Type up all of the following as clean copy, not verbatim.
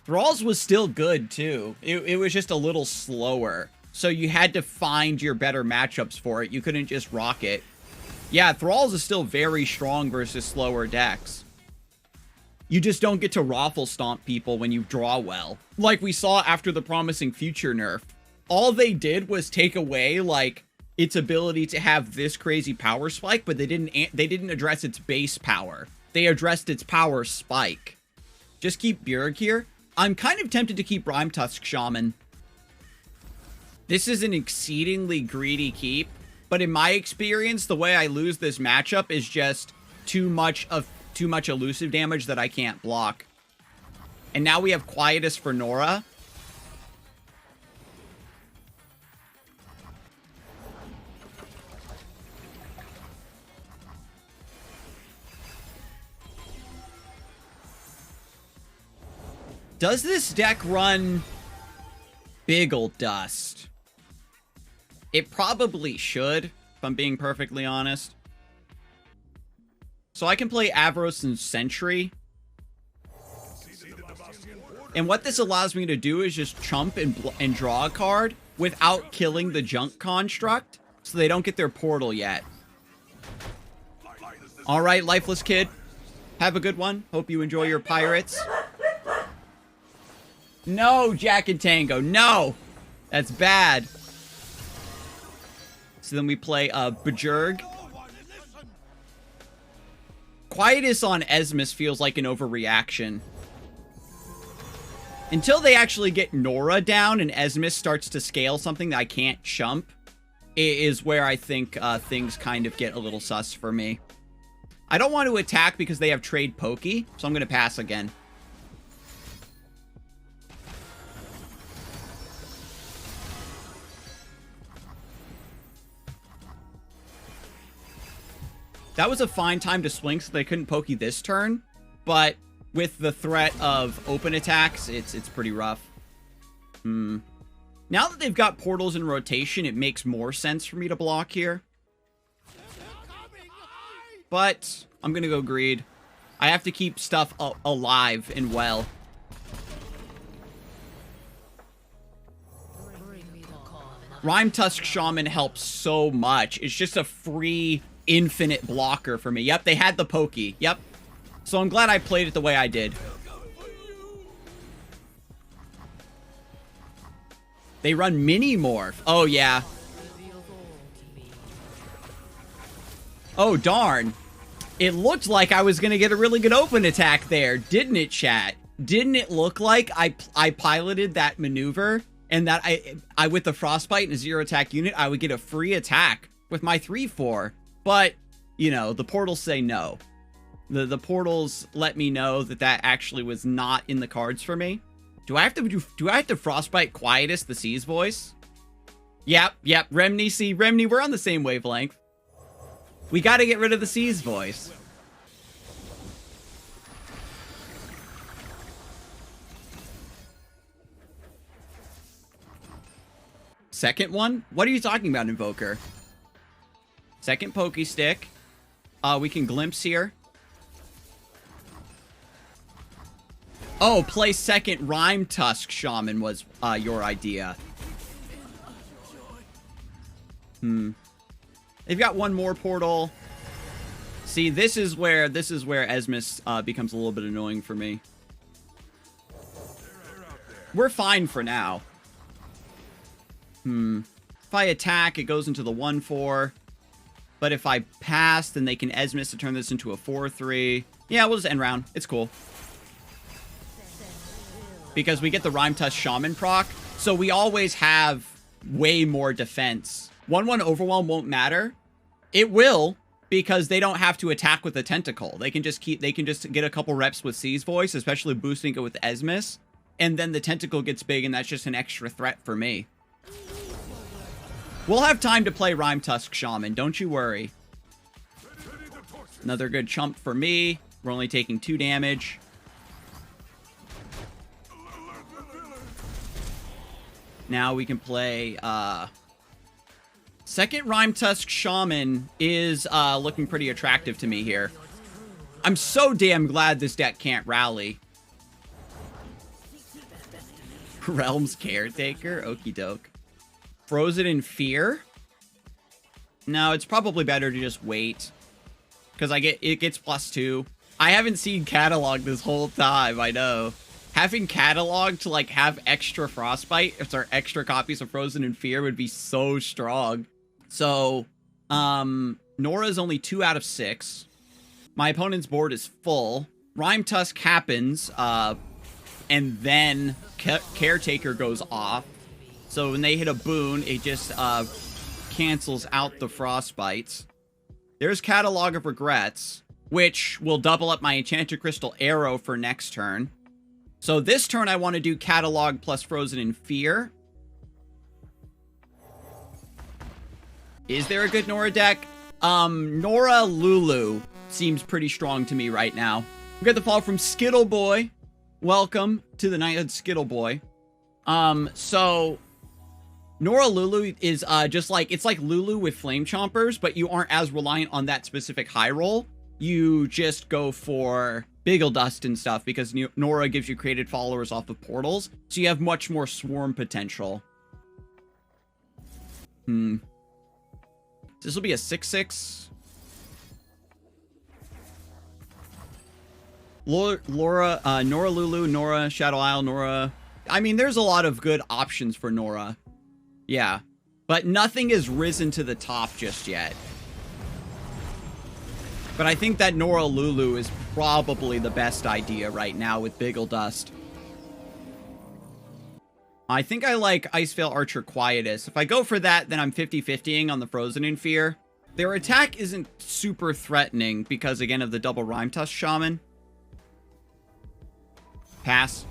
Thralls was still good, too. It was just a little slower. So you had to find your better matchups for it. You couldn't just rock it. Yeah, Thralls is still very strong versus slower decks. You just don't get to raffle stomp people when you draw well. Like we saw after the Promising Future nerf. All they did was take away, like, its ability to have this crazy power spike, but they didn't address its base power. They addressed its power spike. Just keep Bjerg here. I'm kind of tempted to keep Rime Tusk Shaman. This is an exceedingly greedy keep, but in my experience, the way I lose this matchup is just too much elusive damage that I can't block. And now we have Quietus for NORRA. Does this deck run Biggle Dust? It probably should, if I'm being perfectly honest. So I can play Avros and Sentry. And what this allows me to do is just chump and draw a card without killing the junk construct, so they don't get their portal yet. Alright, Lifeless Kid. Have a good one. Hope you enjoy your pirates. No, Jack and Tango. No! That's bad. So then we play Bjerg. Quietus on Esmus feels like an overreaction. Until they actually get NORRA down and Esmus starts to scale something that I can't chump, is where I think things kind of get a little sus for me. I don't want to attack because they have trade pokey, so I'm going to pass again. That was a fine time to swing so they couldn't pokey this turn, but with the threat of open attacks, it's pretty rough. Now that they've got portals in rotation, it makes more sense for me to block here. But I'm going to go Greed. I have to keep stuff alive and well. Rime Tusk Shaman helps so much. It's just a free infinite blocker for me. Yep, they had the pokey. Yep. So I'm glad I played it the way I did. They run Mini Morph. Oh, yeah. Oh, darn. It looked like I was going to get a really good open attack there, didn't it, chat? Didn't it look like I piloted that maneuver and that I with the Frostbite and a 0 attack unit, I would get a free attack with my 3/4. But, you know, the portals say no. The portals let me know that that actually was not in the cards for me. Do I have to Frostbite Quietus the Sea's voice? Yep. Remni, see, Remni, we're on the same wavelength. We got to get rid of the Sea's voice. Second one? What are you talking about, Invoker? Second Pokey Stick. We can glimpse here. Oh, play second Rime Tusk Shaman was your idea. They've got one more portal. See, this is where Esmus becomes a little bit annoying for me. We're fine for now. If I attack, it goes into the 1/4. But if I pass, then they can Esmus to turn this into a 4/3. Yeah, we'll just end round. It's cool. Because we get the Rime Tusk Shaman proc, so we always have way more defense. 1/1 Overwhelm won't matter. It will, because they don't have to attack with a tentacle. They can just get a couple reps with Sea's voice, especially boosting it with Esmus, and then the tentacle gets big, and that's just an extra threat for me. We'll have time to play Rime Tusk Shaman, don't you worry. Another good chump for me. We're only taking 2 damage. Now we can play, second Rime Tusk Shaman is, looking pretty attractive to me here. I'm so damn glad this deck can't rally. Realm's Caretaker? Okie doke. Frozen in Fear? No, it's probably better to just wait. Because it gets +2. I haven't seen Catalog this whole time, I know. Having Catalog to, like, have extra Frostbite, or extra copies of Frozen in Fear would be so strong. So, NORRA is only 2 out of 6. My opponent's board is full. Rime Tusk happens, and then Caretaker goes off. So when they hit a boon, it just cancels out the Frostbites. There's Catalog of Regrets, which will double up my Enchanted Crystal Arrow for next turn. So this turn I want to do Catalog plus Frozen in Fear. Is there a good NORRA deck? NORRA Lulu seems pretty strong to me right now. We got the fall from Skittle Boy. Welcome to the Knighthood Skittle Boy. So NORRA Lulu is just like, it's like Lulu with Flame Chompers, but you aren't as reliant on that specific high roll. You just go for Biggle Dust and stuff because NORRA gives you created followers off of portals, so you have much more swarm potential. This will be a 6/6. NORRA Lulu, NORRA Shadow Isle, NORRA. I mean, there's a lot of good options for NORRA. Yeah. But nothing has risen to the top just yet. But I think that NORRA Lulu is probably the best idea right now with Biggle Dust. I think I like Iceveil Archer Quietus. If I go for that, then I'm 50-50ing on the Frozen in Fear. Their attack isn't super threatening because, again, of the double Rime Tusk Shaman. Pass.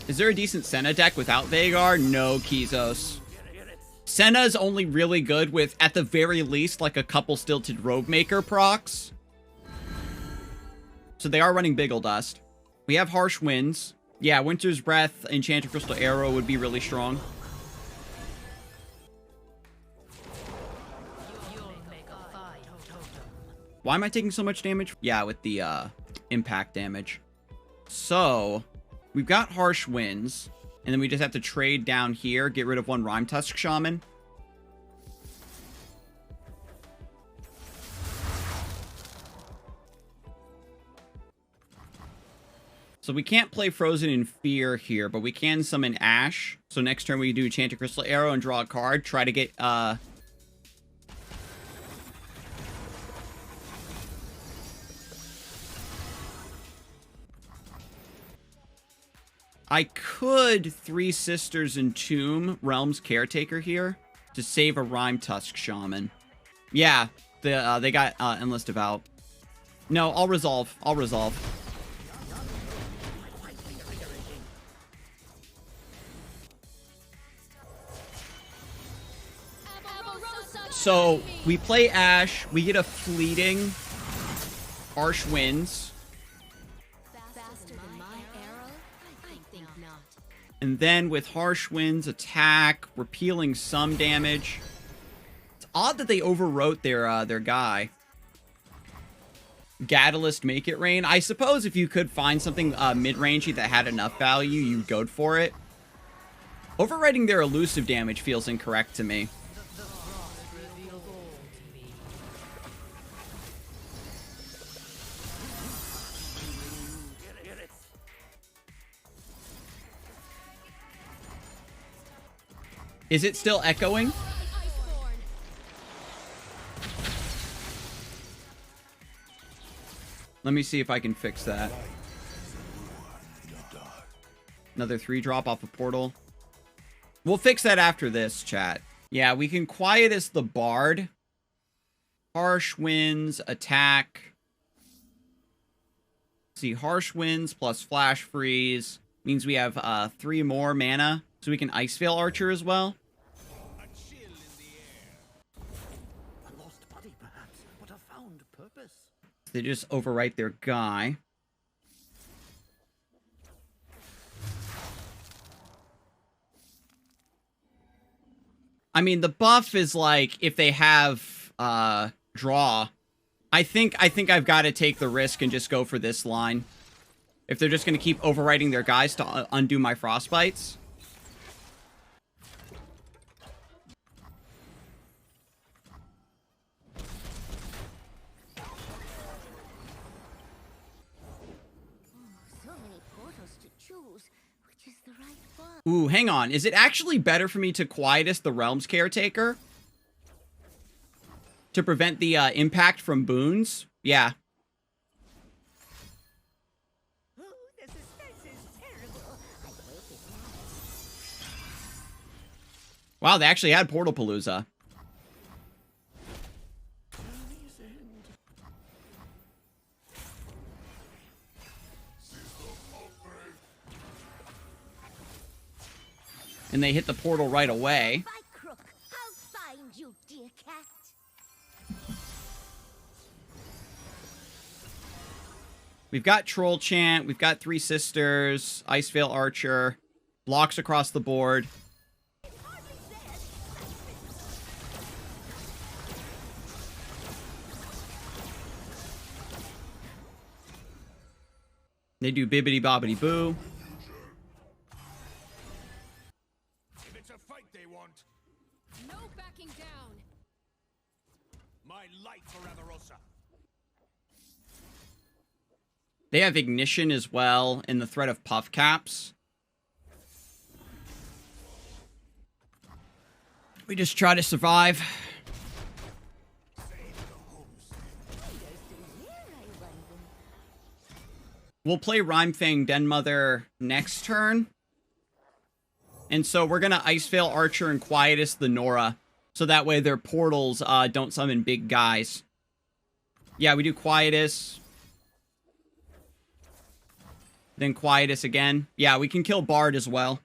Is there a decent Senna deck without Vhagar? No, Kizos. Senna's only really good with, at the very least, like a couple Stilted Robemaker procs. So they are running Biggle Dust. We have Harsh Winds. Yeah, Winter's Breath, Enchanted Crystal Arrow would be really strong. Why am I taking so much damage? Yeah, with the impact damage. So, we've got Harsh Winds. And then we just have to trade down here, get rid of one Rime Tusk Shaman. So we can't play Frozen in Fear here, but we can summon Ash. So next turn we do Enchanted Crystal Arrow and draw a card. Try to get, I could Three Sisters Entomb Realm's Caretaker here to save a Rime Tusk Shaman. Yeah, they got Endless Devout. No, I'll resolve. I'll resolve. So, we play Ash, we get a fleeting Harsh Winds. And then with Harsh Winds, attack, repealing some damage. It's odd that they overwrote their guy. Catalyst Make It Rain. I suppose if you could find something mid-rangey that had enough value, you'd go for it. Overwriting their elusive damage feels incorrect to me. Is it still echoing? Let me see if I can fix that. Another 3-drop off a portal. We'll fix that after this, chat. Yeah, we can Quietus the Bard. Harsh Winds, attack. Let's see, Harsh Winds plus Flash Freeze means we have 3 more mana. So we can Iceveil Archer as well. They just overwrite their guy. I mean, the buff is like, if they have draw, I think I've got to take the risk and just go for this line. If they're just going to keep overwriting their guys to undo my frostbites. Ooh, hang on. Is it actually better for me to Quietus the Realm's Caretaker? To prevent the impact from boons? Yeah. Ooh, the suspense is terrible. Wow, they actually had Portal Palooza. And they hit the portal right away. By crook, I'll find you, dear cat. We've got Troll Chant, we've got Three Sisters, Iceveil Archer, blocks across the board. They do bibbity bobbity boo. If it's a fight they want, No backing down. my life for Avarosa. They have Ignition as well, and the threat of Puff Caps. We just try to survive. We'll play Rhymefang Denmother next turn. And so we're going to Iceveil Archer and Quietus the NORRA. So that way their portals don't summon big guys. Yeah, we do Quietus. Then Quietus again. Yeah, we can kill BARD as well.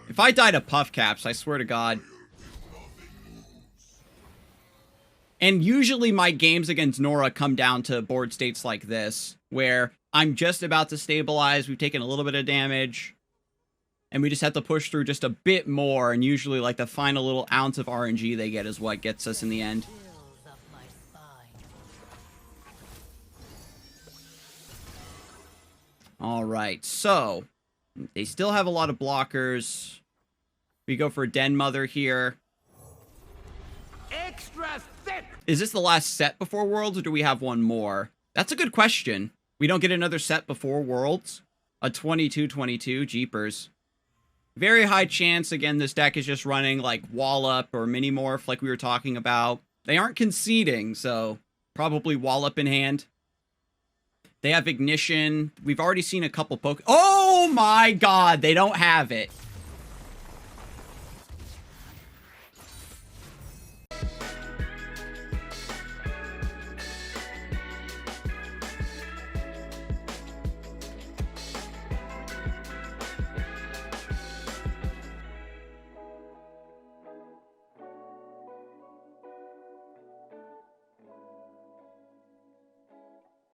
If I die to Puff Caps, I swear to God. And usually my games against NORRA come down to board states like this, where I'm just about to stabilize, we've taken a little bit of damage, and we just have to push through just a bit more, and usually like the final little ounce of RNG they get is what gets us in the end. Alright, so they still have a lot of blockers. We go for Denmother here. Extra thick! Is this the last set before Worlds, or do we have one more? That's a good question. We don't get another set before Worlds? A 22-22, jeepers. Very high chance, again, this deck is just running like Wallop or Minimorph like we were talking about. They aren't conceding, so probably Wallop in hand. They have Ignition. We've already seen a couple poke. Oh my god, they don't have it.